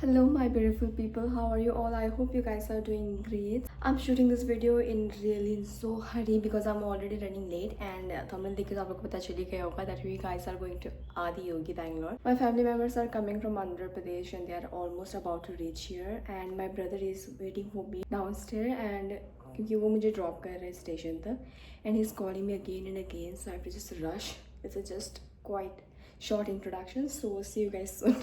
Hello my beautiful people, how are you all? I hope you guys are doing great. I'm shooting this video in really so hurry because I'm already running late and thumbnail देख के तो आप लोग को पता चल ही गया होगा that we guys are going to Adi Yogi Bangalore. My family members are coming from Andhra Pradesh and they are almost about to reach here and my brother is waiting for me downstairs and क्योंकि वो मुझे drop कर रहे हैं station तक and he's calling me again and again so I have to just rush. It's a just quite short introduction, so see you guys soon.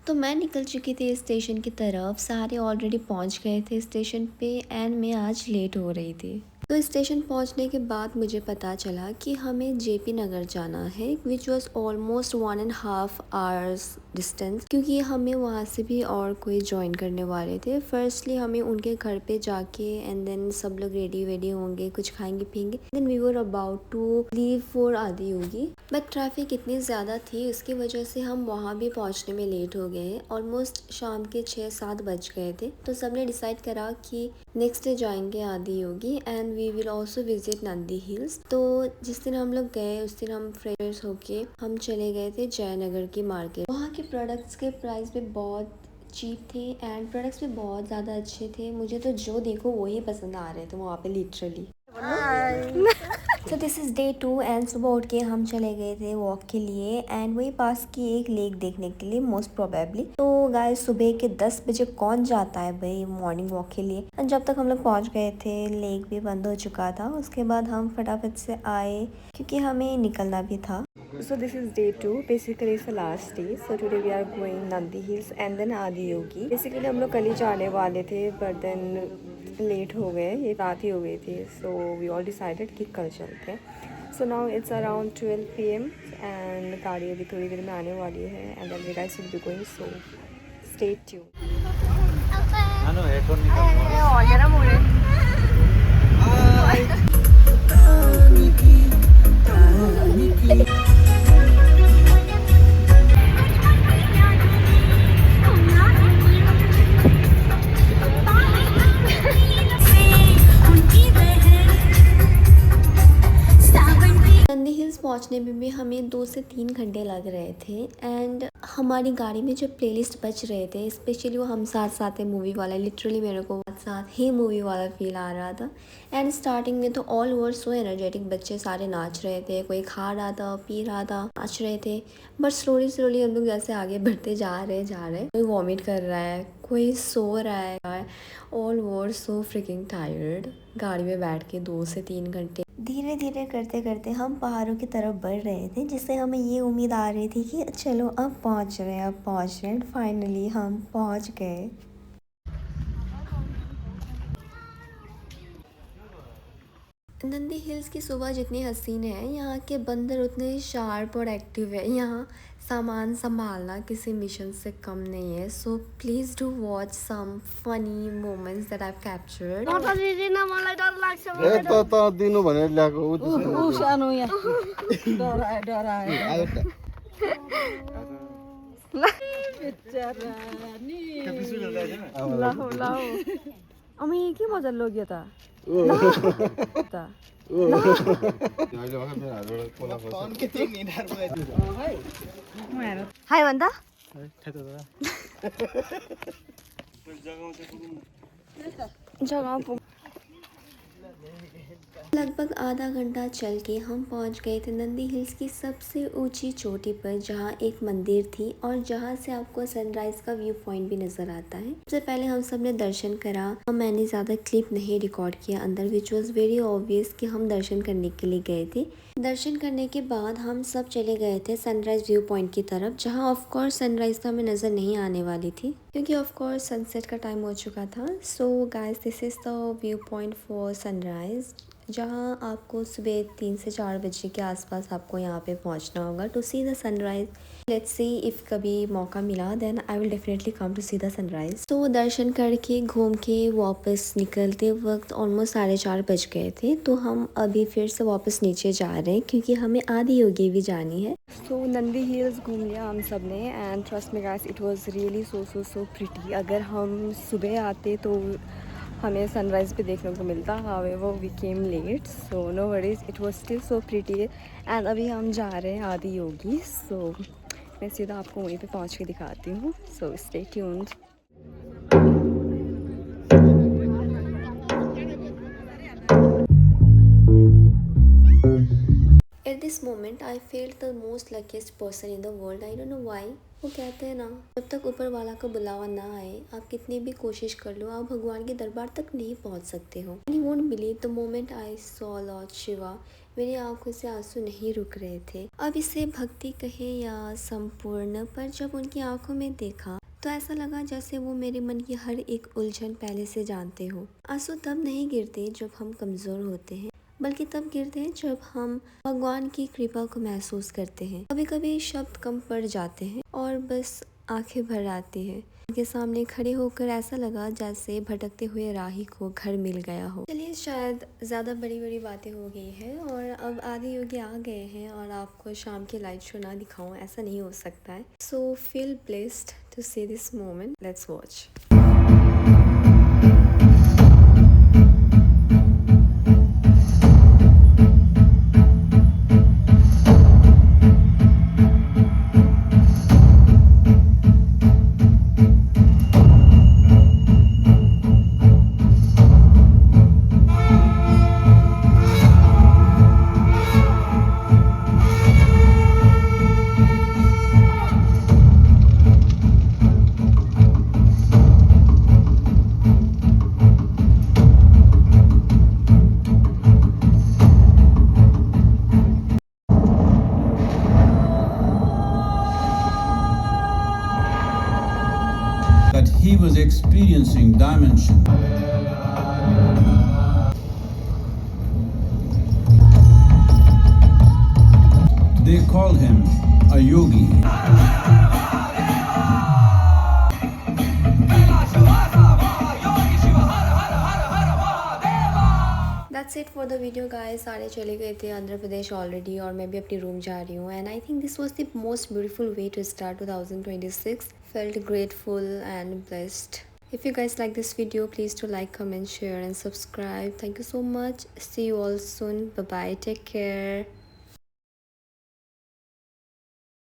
तो मैं निकल चुकी थी स्टेशन की तरफ, सारे ऑलरेडी पहुंच गए थे स्टेशन पे एंड मैं आज लेट हो रही थी। तो स्टेशन पहुंचने के बाद मुझे पता चला कि हमें जेपी नगर जाना है which was almost 1.5 hours distance, क्योंकि हमें वहाँ से भी और कोई ज्वाइन करने वाले थे। फर्स्टली हमें उनके घर पे जाके एंड देन सब लोग रेडी वेडी होंगे, कुछ खाएंगे पियेंगे, then we were about to leave for Adi Yogi. But traffic इतनी ज़्यादा थी, उसकी वजह से हम वहाँ भी पहुँचने में लेट हो गए। ऑलमोस्ट शाम के 6-7 बज गए थे। तो सबने डिसाइड करा कि नेक्स्ट डे जाएंगे Adi Yogi and we will also visit Nandi hills. तो जिस दिन हम लोग गए उस दिन हम फ्रेश होके हम चले गए थे जयनगर की मार्केट। वहाँ के प्रोडक्ट्स के प्राइस भी बहुत चीप थे एंड प्रोडक्ट्स भी बहुत ज़्यादा अच्छे थे। मुझे तो जो देखो वही पसंद आ रहे थे वहाँ पे लिटरली। तो दिस इज़ डे 2 एंड सुबह उठ के हम चले गए थे वॉक के लिए एंड वही पास की एक लेक देखने के लिए मोस्ट प्रोबेबली। तो गाइस सुबह के 10 बजे कौन जाता है भाई मॉर्निंग वॉक के लिए। एंड जब तक हम लोग पहुंच गए थे लेक भी बंद हो चुका था। उसके बाद हम फटाफट से आए क्योंकि हमें निकलना भी था। So this is day 2. Basically it's the last day. So today we are going Nandi Hills and then Adi Yogi. Basically हम लोग कल ही जाने वाले थे but then लेट हो गए, ये रात ही हो गई थी। So we all decided कि कल चलते हैं। So now it's around 12 PM and गाड़ी अभी थोड़ी देर में आने वाली है and then we guys will be going, so stay tuned. Nandi hills पहुंचने में भी हमें 2 से 3 घंटे लग रहे थे एंड हमारी गाड़ी में जो प्लेलिस्ट बज रहे थे स्पेशली वो हम साथ साथ है मूवी वाला, लिटरली मेरे को साथ ही मूवी वाला फील आ रहा था। एंड स्टार्टिंग में तो ऑल ओवर सो एनर्जेटिक, बच्चे सारे नाच रहे थे, कोई खा रहा था पी रहा था नाच रहे थे। बट स्लोली हम लोग जैसे आगे बढ़ते जा रहे कोई वॉमिट कर रहा है, कोई सो रहा है। All over so fricking tired. गाड़ी में बैठ के 2 से 3 घंटे धीरे धीरे करते करते हम पहाड़ों की तरफ बढ़ रहे थे, जिससे हमें ये उम्मीद आ रही थी कि चलो अब पहुंच रहे हैं। फाइनली हम पहुंच गए। नंदी हिल्स की सुबह जितनी हसीन है, यहाँ के बंदर उतने शार्प और एक्टिव है। यहाँ सामान संभालना किसी मिशन से कम नहीं है। So please do watch some funny moments that I have captured. मलाई डर लाग्छ त दिनु भनेर ल्याएको उ सानो यहाँ डराए आयो त अमी के मजा लोग्यो त हाय भन्दा जगह लगभग आधा घंटा चल के हम पहुंच गए थे नंदी हिल्स की सबसे ऊंची चोटी पर, जहां एक मंदिर थी और जहां से आपको सनराइज का व्यू पॉइंट भी नजर आता है। सबसे पहले हम सब ने दर्शन करा। मैंने ज्यादा क्लिप नहीं रिकॉर्ड किया अंदर, विच वॉज वेरी ऑब्वियस कि हम दर्शन करने के लिए गए थे। दर्शन करने के बाद हम सब चले गए थे सनराइज व्यू पॉइंट की तरफ, जहाँ ऑफकोर्स सनराइज तो हमें नजर नहीं आने वाली थी क्योंकि ऑफकोर्स सनसेट का टाइम हो चुका था। So guys this is the view point for sunrise, जहाँ आपको सुबह 3 से 4 बजे के आसपास आपको यहाँ पे पहुँचना होगा to see the sunrise. Let's see if कभी मौका मिला then I will definitely come to see the sunrise. तो दर्शन करके घूम के वापस निकलते वक्त ऑलमोस्ट 4:30 बज गए थे। तो हम अभी फिर से वापस नीचे जा रहे हैं क्योंकि हमें आदि योगी भी जानी है। सो नंदी हिल्स घूम लिया हम सब ने and trust me guys it was really so pretty. अगर हम सुबह आते तो हमें सनराइज़ भी देखने को मिलता। However we came late, so no worries, it was still so pretty. And अभी हम जा रहे हैं आदि योगी। सो मैं सीधा आपको वहीं पे पहुंच के दिखाती हूँ, so stay tuned. This moment I feel the most luckiest person in the world. I don't know why. वो कहते हैं ना, जब तक ऊपर वाला का बुलावा ना आए आप कितनी भी कोशिश कर लो, आप भगवान के दरबार तक नहीं पहुंच सकते हो। You won't believe the moment I saw Lord Shiva, मेरी आंखों से आंसू नहीं रुक रहे थे। अब इसे भक्ति कहे या संपूर्ण, पर जब उनकी आंखों में देखा तो ऐसा लगा जैसे वो मेरे मन की हर एक उलझन पहले से जानते हो। आंसू तब नहीं गिरते जब हम कमजोर होते हैं, बल्कि तब गिरते हैं जब हम भगवान की कृपा को महसूस करते हैं। कभी कभी शब्द कम पड़ जाते हैं और बस आंखें भर आती है। उनके सामने खड़े होकर ऐसा लगा जैसे भटकते हुए राही को घर मिल गया हो। चलिए, शायद ज़्यादा बड़ी बड़ी बातें हो गई है और अब आदि योगी आ गए हैं और आपको शाम की लाइट शो ना दिखाऊं ऐसा नहीं हो सकता है। So feel blessed to see this moment. Let's watch. That he was experiencing dimension. They call him a yogi. That's it for the video guys। सारे चले गए थे आंध्र प्रदेश ऑलरेडी और मैं भी अपनी रूम जा रही हूँ। And I think this was the most beautiful way to start 2026। Felt grateful and blessed. If you guys like this video, please do like, comment, share and subscribe. Thank you so much. See you all soon. Bye bye. Take care.